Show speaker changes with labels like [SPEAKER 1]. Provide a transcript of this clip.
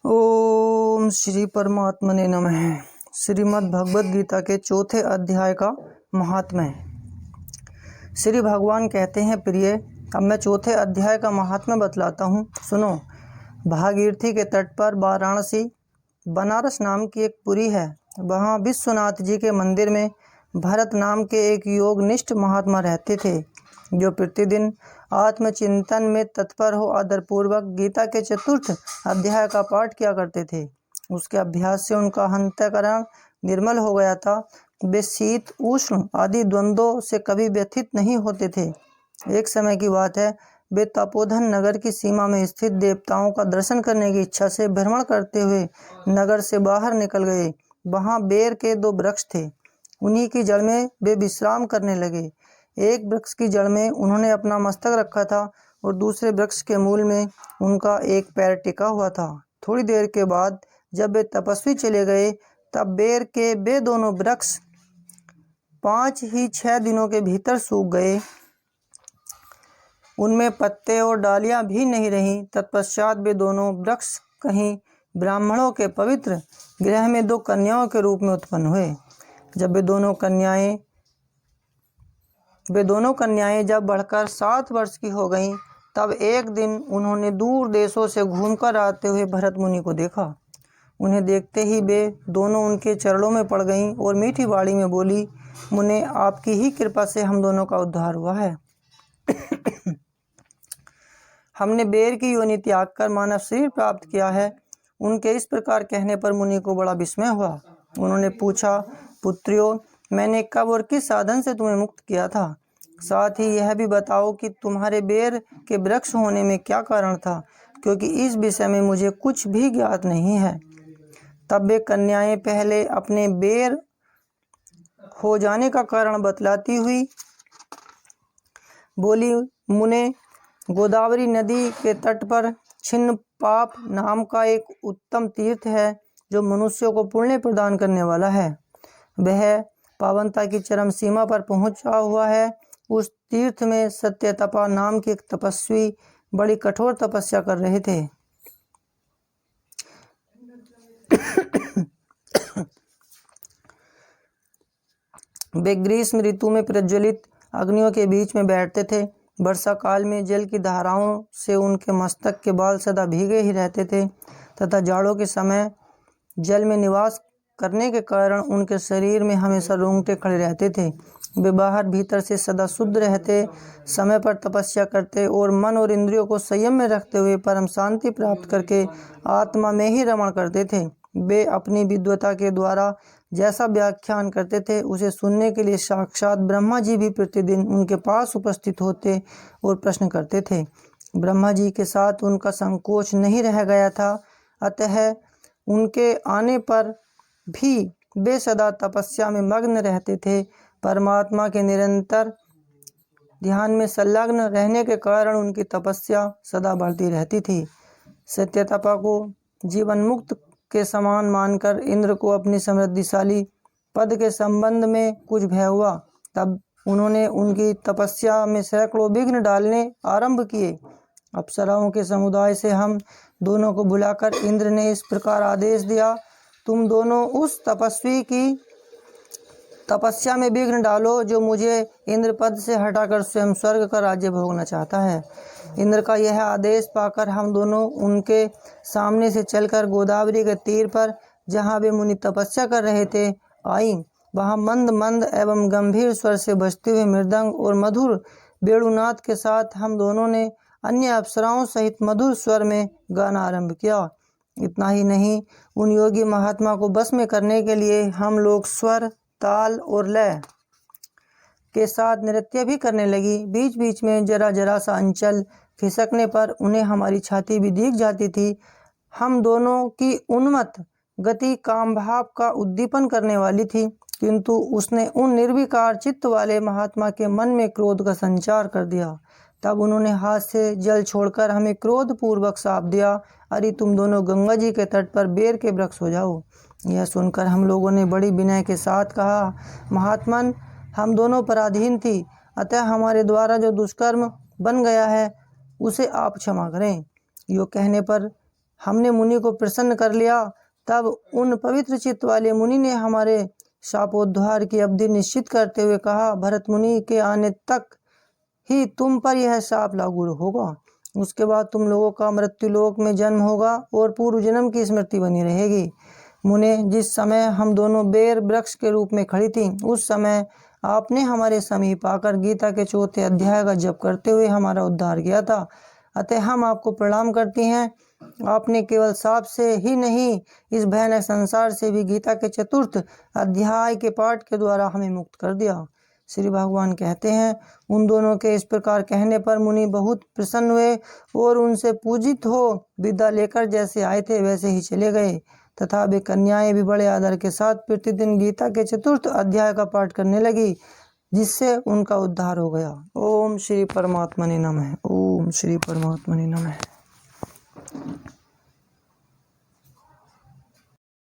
[SPEAKER 1] ओम श्री परमात्मने नमः। श्रीमद् भगवद गीता के चौथे अध्याय का महात्म्य। श्री भगवान कहते हैं, प्रिय, अब मैं चौथे अध्याय का महात्म्य बतलाता हूँ, सुनो। भागीरथी के तट पर वाराणसी बनारस नाम की एक पुरी है। वहाँ विश्वनाथ जी के मंदिर में भरत नाम के एक योगनिष्ठ महात्मा रहते थे, जो प्रतिदिन आत्मचिंतन में तत्पर हो आदरपूर्वक गीता के चतुर्थ अध्याय का पाठ किया करते थे। उसके अभ्यास से उनका अंतःकरण निर्मल हो गया था। वे शीत उष्ण आदि द्वंद्वों से कभी व्यथित नहीं होते थे। एक समय की बात है, वे तपोधन नगर की सीमा में स्थित देवताओं का दर्शन करने की इच्छा से भ्रमण करते हुए नगर से बाहर निकल गए। वहाँ बेर के 2 वृक्ष थे। उन्हीं की जड़ में वे विश्राम करने लगे। एक वृक्ष की जड़ में उन्होंने अपना मस्तक रखा था और दूसरे वृक्ष के मूल में उनका एक पैर टिका हुआ था। थोड़ी देर के बाद जब वे तपस्वी चले गए, तब बेर के वे दोनों वृक्ष 5 ही 6 दिनों के भीतर सूख गए। उनमें पत्ते और डालियां भी नहीं रहीं। तत्पश्चात वे दोनों वृक्ष कहीं ब्राह्मणों के पवित्र गृह में 2 कन्याओं के रूप में उत्पन्न हुए। जब वे दोनों कन्याएं जब बढ़कर 7 वर्ष की हो गईं, तब एक दिन उन्होंने दूर देशों से घूमकर आते हुए भरत मुनि को देखा। उन्हें देखते ही वे दोनों उनके चरणों में पड़ गईं और मीठी वाणी में बोली, मुने, आपकी ही कृपा से हम दोनों का उद्धार हुआ है। हमने बेर की योनि त्याग कर मानव शरीर प्राप्त किया है। उनके इस प्रकार कहने पर मुनि को बड़ा विस्मय हुआ। उन्होंने पूछा, पुत्रियों, मैंने कब और किस साधन से तुम्हें मुक्त किया था? साथ ही यह भी बताओ कि तुम्हारे बेर के वृक्ष होने में क्या कारण था, क्योंकि इस विषय में मुझे कुछ भी ज्ञात नहीं है। तब वे कन्याएं पहले अपने बेर हो जाने का कारण बतलाती हुई बोली, मुने, गोदावरी नदी के तट पर छिन्न पाप नाम का एक उत्तम तीर्थ है, जो मनुष्यों को पुण्य प्रदान करने वाला है। वह पावनता की चरम सीमा पर पहुंचा हुआ है। उस तीर्थ में सत्यतपा नाम के एक तपस्वी बड़ी कठोर तपस्या कर रहे थे। वे ग्रीष्म ऋतु में प्रज्वलित अग्नियों के बीच में बैठते थे। वर्षा काल में जल की धाराओं से उनके मस्तक के बाल सदा भीगे ही रहते थे तथा जाड़ों के समय जल में निवास करने के कारण उनके शरीर में हमेशा रोंगटे खड़े रहते थे। वे बाहर भीतर से सदा शुद्ध रहते, समय पर तपस्या करते और मन और इंद्रियों को संयम में रखते हुए परम शांति प्राप्त करके आत्मा में ही रमण करते थे। वे अपनी विद्वता के द्वारा जैसा व्याख्यान करते थे, उसे सुनने के लिए साक्षात ब्रह्मा जी भी प्रतिदिन उनके पास उपस्थित होते और प्रश्न करते थे। ब्रह्मा जी के साथ उनका संकोच नहीं रह गया था, अतः उनके आने पर भी वे सदा तपस्या में मग्न रहते थे। परमात्मा के निरंतर ध्यान में संलग्न रहने के कारण उनकी तपस्या सदा बढ़ती रहती थी। सत्यतपा को जीवन मुक्त के समान मानकर इंद्र को अपनी समृद्धिशाली पद के संबंध में कुछ भय हुआ। तब उन्होंने उनकी तपस्या में सैकड़ों विघ्न डालने आरंभ किए। अप्सराओं के समुदाय से हम दोनों को बुलाकर इंद्र ने इस प्रकार आदेश दिया, तुम दोनों उस तपस्वी की तपस्या में विघ्न डालो जो मुझे इंद्र पद से हटाकर स्वयं स्वर्ग का राज्य भोगना चाहता है। इंद्र का यह आदेश पाकर हम दोनों उनके सामने से चलकर गोदावरी के तीर पर, जहाँ वे मुनि तपस्या कर रहे थे, आई। वहाँ मंद मंद एवं गंभीर स्वर से बजते हुए मृदंग और मधुर वेणुनाद के साथ हम दोनों ने अन्य अप्सराओं सहित मधुर स्वर में गाना आरंभ किया। इतना ही नहीं, उन योगी महात्मा को बस में करने के लिए हम लोग स्वर, ताल और लय के साथ नृत्य भी करने लगी। बीच बीच में जरा जरा सा अंचल खिसकने पर उन्हें हमारी छाती भी दिख जाती थी। हम दोनों की उन्मत्त गति काम भाव का उद्दीपन करने वाली थी, किंतु उसने उन निर्विकार चित्त वाले महात्मा के मन में क्रोध का संचार कर दिया। तब उन्होंने हाथ से जल छोड़कर हमें क्रोध पूर्वक शाप दिया, अरे तुम दोनों गंगा जी के तट पर बेर के वृक्ष हो जाओ। यह सुनकर हम लोगों ने बड़ी विनय के साथ कहा, महात्मन, हम दोनों पराधीन थी, अतः हमारे द्वारा जो दुष्कर्म बन गया है उसे आप क्षमा करें। यो कहने पर हमने मुनि को प्रसन्न कर लिया। तब उन पवित्र चित्त वाले मुनि ने हमारे शापोद्धार की अवधि निश्चित करते हुए कहा, भरत मुनि के आने तक ही तुम पर यह शाप लागू होगा। उसके बाद तुम लोगों का मृत्युलोक में जन्म होगा और पूर्व जन्म की स्मृति बनी रहेगी। मुने, जिस समय हम दोनों बेर वृक्ष के रूप में खड़ी थी, उस समय आपने हमारे समीप आकर गीता के 4थे अध्याय का जप करते हुए हमारा उद्धार किया था। अतः हम आपको प्रणाम करती हैं। आपने केवल साप से ही नहीं, इस भयानक संसार से भी गीता के 4th अध्याय के पाठ के द्वारा हमें मुक्त कर दिया। श्री भगवान कहते हैं, उन दोनों के इस प्रकार कहने पर मुनि बहुत प्रसन्न हुए और उनसे पूजित हो विदा लेकर जैसे आए थे वैसे ही चले गए, तथा वे कन्याएं भी बड़े आदर के साथ प्रतिदिन गीता के 4th अध्याय का पाठ करने लगी, जिससे उनका उद्धार हो गया। ओम श्री परमात्मने नमः। ओम श्री परमात्मने नमः।